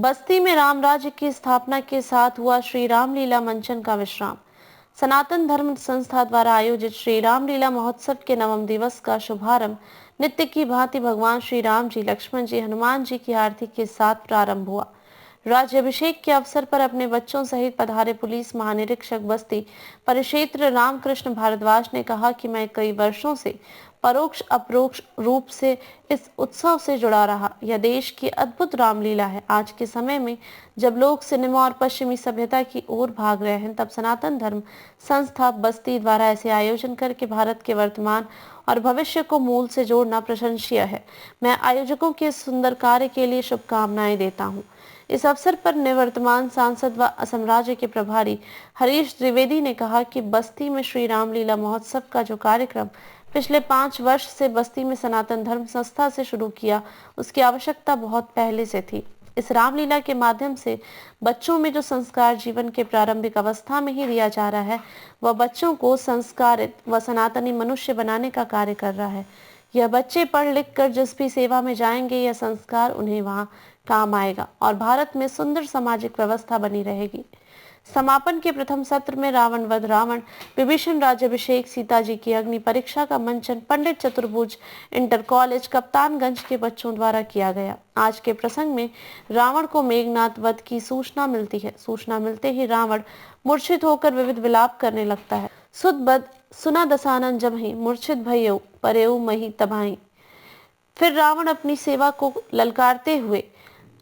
बस्ती में राम राज्य की स्थापना के साथ हुआ श्री रामलीला मंचन का विश्राम। सनातन धर्म संस्था द्वारा आयोजित श्री रामलीला महोत्सव के नवम दिवस का शुभारंभ नित्य की भांति भगवान श्री राम जी, लक्ष्मण जी, हनुमान जी की आरती के साथ प्रारंभ हुआ। राज्याभिषेक के अवसर पर अपने बच्चों सहित पधारे पुलिस महानिरीक्षक बस्ती परिक्षेत्र रामकृष्ण भारद्वाज ने कहा कि मैं कई वर्षों से परोक्ष अपरोक्ष रूप से इस उत्सव से जुड़ा रहा। यह देश की अद्भुत रामलीला है। आज के समय में जब लोग सिनेमा और पश्चिमी सभ्यता की ओर भाग रहे हैं, तब सनातन धर्म संस्था बस्ती द्वारा ऐसे आयोजन करके भारत के वर्तमान और भविष्य को मूल से जोड़ना प्रशंसनीय है। मैं आयोजकों के सुंदर कार्य के लिए शुभकामनाएं देता हूँ। इस अवसर पर निवर्तमान सांसद व असम राज्य के प्रभारी हरीश द्विवेदी ने कहा कि बस्ती में श्री रामलीला महोत्सव का जो कार्यक्रम पिछले 5 वर्ष से बस्ती में सनातन धर्म संस्था से शुरू किया, उसकी आवश्यकता बहुत पहले से थी। इस रामलीला के माध्यम से बच्चों में जो संस्कार जीवन के प्रारंभिक अवस्था में ही दिया जा रहा है, वह बच्चों को संस्कारित व सनातनी मनुष्य बनाने का कार्य कर रहा है। यह बच्चे पढ़ लिख कर जिस भी सेवा में जाएंगे, यह संस्कार उन्हें वहाँ काम आएगा और भारत में सुंदर सामाजिक व्यवस्था बनी रहेगी। समापन के प्रथम सत्र में रावण वध रावण, विभीषण राज्याभिषेक, सीता जी की अग्नि परीक्षा का मंचन पंडित चतुर्भुज इंटर कॉलेज कप्तानगंज के बच्चों द्वारा किया गया। आज के प्रसंग में रावण को मेघनाद वध की सूचना मिलती है। सूचना मिलते ही रावण मूर्छित होकर विविध विलाप करने लगता है। सुत बद सुना दसानन जमहि, मूर्छित भयउ परेउ मही तबाही। फिर रावण अपनी सेवा को ललकारते हुए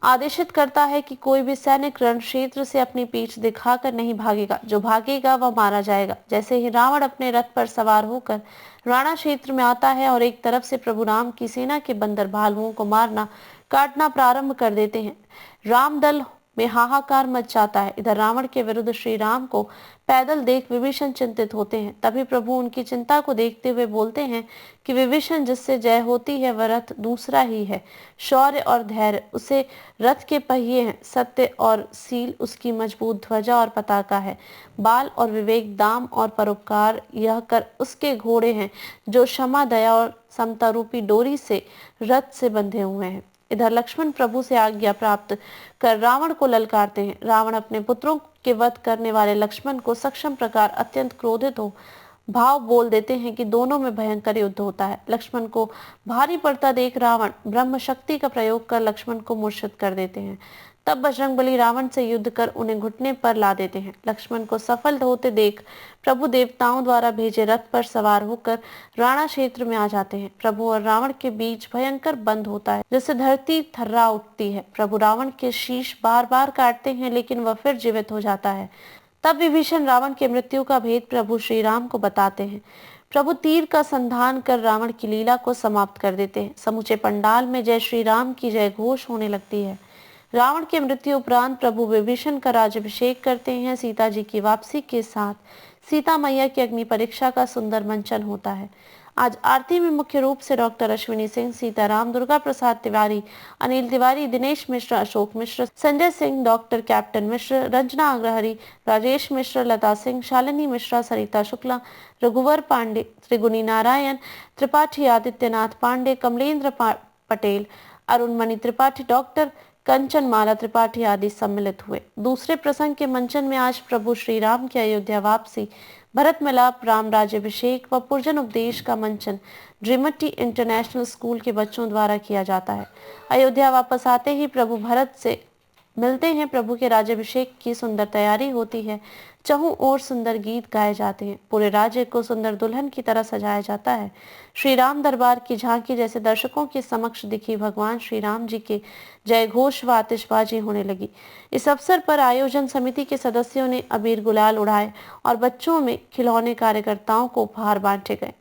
आदेशित करता है कि कोई भी सैनिक रण क्षेत्र से अपनी पीठ दिखाकर नहीं भागेगा, जो भागेगा वह मारा जाएगा। जैसे ही रावण अपने रथ पर सवार होकर राणा क्षेत्र में आता है और एक तरफ से प्रभु राम की सेना के बंदर भालुओं को मारना काटना प्रारंभ कर देते हैं, राम दल में हाहाकार मच जाता है। इधर रावण के विरुद्ध श्री राम को पैदल देख विभीषण चिंतित होते हैं। तभी प्रभु उनकी चिंता को देखते हुए बोलते हैं कि विभीषण, जिससे जय होती है वह रथ दूसरा ही है, शौर्य और धैर्य उसे रथ के पहिए हैं, सत्य और सील उसकी मजबूत ध्वजा और पताका है, बाल और विवेक, दाम और परोपकार यह कर उसके घोड़े हैं, जो क्षमा, दया और समता रूपी डोरी से रथ से बंधे हुए हैं। इधर लक्ष्मण प्रभु से आज्ञा प्राप्त कर रावण को ललकारते हैं। रावण अपने पुत्रों के वध करने वाले लक्ष्मण को सक्षम प्रकार अत्यंत क्रोधित हो भाव बोल देते हैं कि दोनों में भयंकर युद्ध होता है। लक्ष्मण को भारी पड़ता देख रावण ब्रह्म शक्ति का प्रयोग कर लक्ष्मण को मूर्छित कर देते हैं। तब बजरंगबली रावण से युद्ध कर उन्हें घुटने पर ला देते हैं। लक्ष्मण को सफल होते देख प्रभु देवताओं द्वारा भेजे रथ पर सवार होकर राणा क्षेत्र में आ जाते हैं। प्रभु और रावण के बीच भयंकर बंध होता है, जिससे धरती थर्रा उठती है। प्रभु रावण के शीश बार बार काटते हैं, लेकिन वह फिर जीवित हो जाता है। तब विभीषण रावण के मृत्यु का भेद प्रभु श्री राम को बताते हैं। प्रभु तीर का संधान कर रावण की लीला को समाप्त कर देते हैं। समूचे पंडाल में जय श्री राम की जय घोष होने लगती है। रावण के मृत्यु उपरांत प्रभु विभीषण का राज्याभिषेक करते हैं। सीता जी की वापसी के साथ सीता मैया की अग्नि परीक्षा का सुंदर मंचन होता है। आज आरती में मुख्य रूप से doctor Ashwini Singh, Sitaram, Durga Prasad Tiwari, Anil Tiwari, Dinesh Mishra, Ashok Mishra, Sanjay Singh, doctor captain मिश्र, रंजना अग्रहरी, राजेश मिश्र, लता सिंह, शालिनी मिश्रा, सरिता शुक्ला, रघुवर पांडे, त्रिगुणी नारायण त्रिपाठी, आदित्यनाथ पांडे, कमलेंद्र पटेल, अरुण मणि त्रिपाठी, डॉक्टर कंचन माला त्रिपाठी आदि सम्मिलित हुए। दूसरे प्रसंग के मंचन में आज प्रभु श्री राम की अयोध्या वापसी, भरत मिलाप, राम राज्याभिषेक व पुरजन उपदेश का मंचन ड्रीमटी इंटरनेशनल स्कूल के बच्चों द्वारा किया जाता है। अयोध्या वापस आते ही प्रभु भरत से मिलते हैं। प्रभु के राज्याभिषेक की सुंदर तैयारी होती है। चहुं ओर सुंदर गीत गाए जाते हैं। पूरे राज्य को सुंदर दुल्हन की तरह सजाया जाता है। श्री राम दरबार की झांकी जैसे दर्शकों के समक्ष दिखी। भगवान श्री राम जी के जय घोष व आतिशबाजी होने लगी। इस अवसर पर आयोजन समिति के सदस्यों ने अबीर गुलाल उड़ाए और बच्चों में खिलौने कार्यकर्ताओं को उपहार बांटे गए।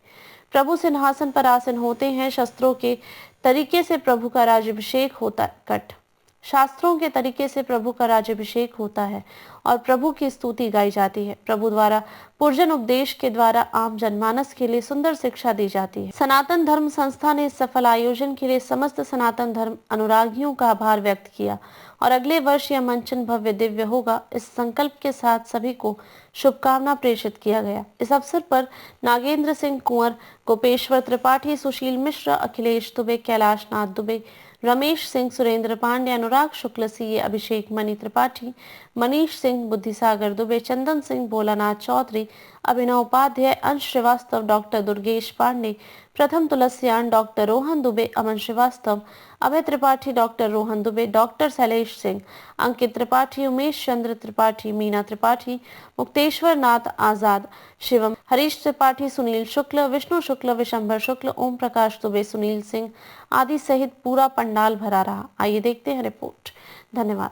प्रभु सिंहासन पर आसीन होते हैं। शस्त्रों के तरीके से प्रभु का राज्याभिषेक होता है। शास्त्रों के तरीके से प्रभु का राज्याभिषेक होता है और प्रभु की स्तुति गाई जाती है। प्रभु द्वारा पुरजन उपदेश के द्वारा आम जनमानस के लिए सुंदर शिक्षा दी जाती है। सनातन धर्म संस्था ने इस सफल आयोजन के लिए समस्त सनातन धर्म अनुरागियों का आभार व्यक्त किया और अगले वर्ष यह मंचन भव्य दिव्य होगा, इस संकल्प के साथ सभी को शुभकामना प्रेषित किया गया। इस अवसर पर नागेंद्र सिंह कुंवर, गोपेश्वर त्रिपाठी, सुशील मिश्रा, अखिलेश दुबे, कैलाश नाथ दुबे, रमेश सिंह, सुरेंद्र पांडे, अनुराग शुक्ल, सीए अभिषेक, मणि त्रिपाठी, मनीष सिंह, बुद्धिसागर दुबे, चंदन सिंह, भोलानाथ चौधरी, अभिनव उपाध्याय, अंश श्रीवास्तव, डॉक्टर दुर्गेश पांडे, प्रथम तुलसियान, डॉक्टर रोहन दुबे, अमन श्रीवास्तव, अभय त्रिपाठी, डॉक्टर रोहन दुबे, डॉक्टर शैलेश सिंह, अंकित त्रिपाठी, उमेश चंद्र त्रिपाठी, मीना त्रिपाठी, मुक्तेश्वर नाथ आजाद, शिवम, हरीश त्रिपाठी, सुनील शुक्ल, विष्णु शुक्ल, विशंभर शुक्ल, ओम प्रकाश दुबे, सुनील सिंह आदि सहित पूरा पंडाल भरा रहा। आइए देखते हैं रिपोर्ट। धन्यवाद।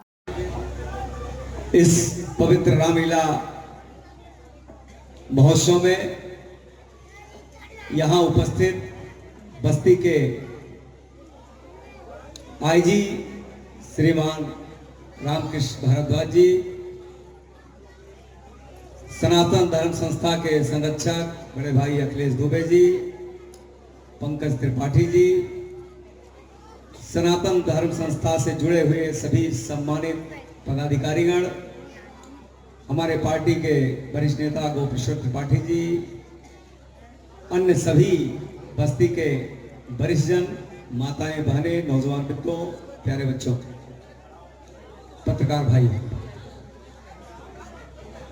इस पवित्र रामलीला महोत्सव में यहां उपस्थित बस्ती के आईजी श्रीमान रामकृष्ण भारद्वाज जी, सनातन धर्म संस्था के संरक्षक बड़े भाई अखिलेश दुबे जी, पंकज त्रिपाठी जी, सनातन धर्म संस्था से जुड़े हुए सभी सम्मानित पदाधिकारीगण, हमारे पार्टी के वरिष्ठ नेता गोपीश्वर त्रिपाठी जी, अन्य सभी बस्ती के वरिष्ठजन, माताएं, बहनें, नौजवान मित्रों, प्यारे बच्चों, पत्रकार भाई,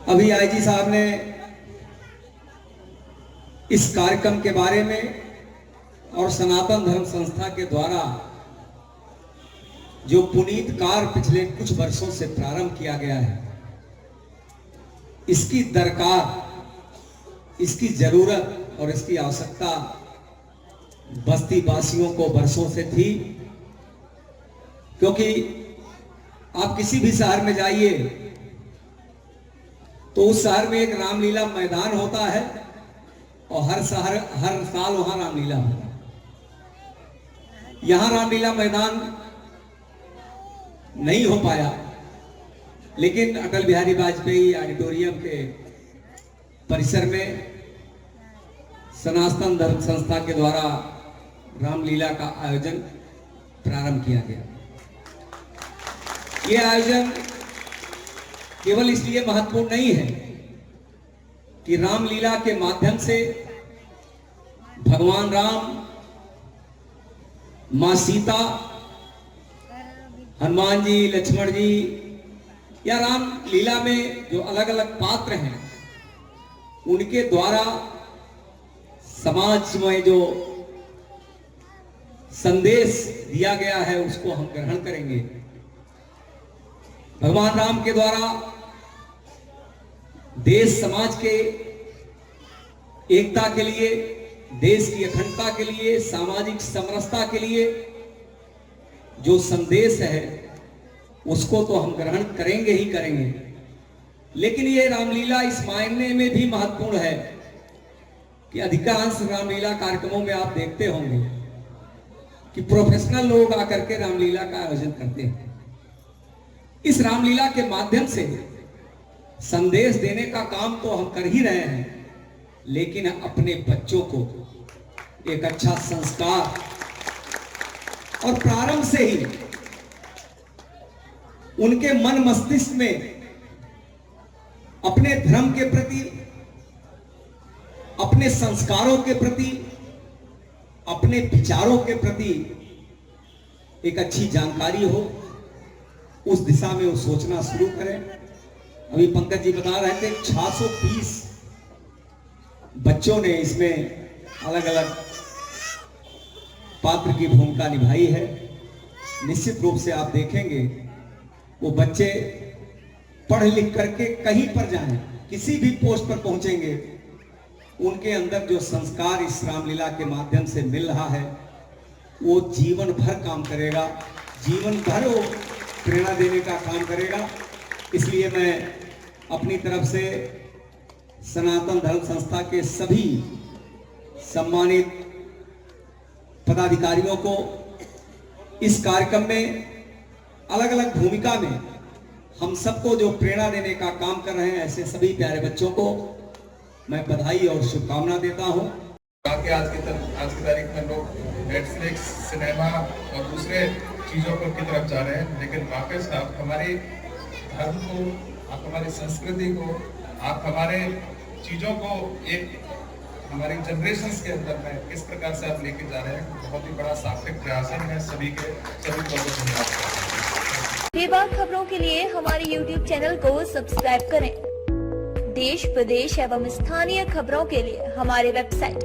अभी आईजी साहब ने इस कार्यक्रम के बारे में और सनातन धर्म संस्था के द्वारा जो पुनीत कार्य पिछले कुछ वर्षों से प्रारंभ किया गया है, इसकी दरकार, इसकी जरूरत और इसकी आवश्यकता बस्ती वासियों को वर्षों से थी। क्योंकि आप किसी भी शहर में जाइए तो उस शहर में एक रामलीला मैदान होता है और हर साल वहां रामलीला होता है। यहां रामलीला मैदान नहीं हो पाया, लेकिन अटल बिहारी वाजपेयी ऑडिटोरियम के परिसर में सनातन धर्म संस्था के द्वारा रामलीला का आयोजन प्रारंभ किया गया। यह आयोजन केवल इसलिए महत्वपूर्ण नहीं है कि रामलीला के माध्यम से भगवान राम, मां सीता, हनुमान जी, लक्ष्मण जी या रामलीला में जो अलग अलग पात्र हैं, उनके द्वारा समाज में जो संदेश दिया गया है उसको हम ग्रहण करेंगे। भगवान राम के द्वारा देश समाज के एकता के लिए, देश की अखंडता के लिए, सामाजिक समरसता के लिए जो संदेश है उसको तो हम ग्रहण करेंगे ही करेंगे। लेकिन ये रामलीला इस मायने में भी महत्वपूर्ण है कि अधिकांश रामलीला कार्यक्रमों में आप देखते होंगे कि प्रोफेशनल लोग आकर के रामलीला का आयोजन करते हैं। इस रामलीला के माध्यम से संदेश देने का काम तो हम कर ही रहे हैं, लेकिन अपने बच्चों को एक अच्छा संस्कार और प्रारंभ से ही उनके मन मस्तिष्क में अपने धर्म के प्रति, अपने संस्कारों के प्रति, अपने विचारों के प्रति एक अच्छी जानकारी हो, उस दिशा में वो सोचना शुरू करें। अभी पंकज जी बता रहे थे 630 बच्चों ने इसमें अलग अलग पात्र की भूमिका निभाई है। निश्चित रूप से आप देखेंगे वो बच्चे पढ़ लिख करके कहीं पर जाएं, किसी भी पोस्ट पर पहुंचेंगे, उनके अंदर जो संस्कार इस रामलीला के माध्यम से मिल रहा है वो जीवन भर काम करेगा, जीवन भर वो प्रेरणा देने का काम करेगा। इसलिए मैं अपनी तरफ से सनातन धर्म संस्था के सभी सम्मानित पदाधिकारियों को इस कार्यक्रम में अलग अलग भूमिका में हम सबको जो प्रेरणा देने का काम कर रहे हैं, ऐसे सभी प्यारे बच्चों को मैं बधाई और शुभकामना देता हूं। आज की तारीख में लोग नेटफ्लिक्स, सिनेमा और दूसरे चीज़ों की तरफ जा रहे हैं, लेकिन वापस आप हमारे धर्म को, आप हमारी संस्कृति को, आप हमारे चीज़ों को एक हमारी जनरेशंस के अंदर में किस प्रकार से आप लेके जा रहे हैं, बहुत ही बड़ा सार्थक प्रयास है। मैं सभी को बहुत धन्यवाद। बेबाक खबरों के लिए हमारे YouTube चैनल को सब्सक्राइब करें। देश प्रदेश एवं स्थानीय खबरों के लिए हमारे वेबसाइट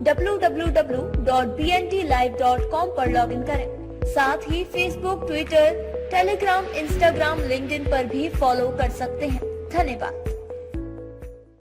www.bntlive.com पर लॉगिन करें। साथ ही Facebook, Twitter, Telegram, Instagram, LinkedIn पर भी फॉलो कर सकते हैं। धन्यवाद।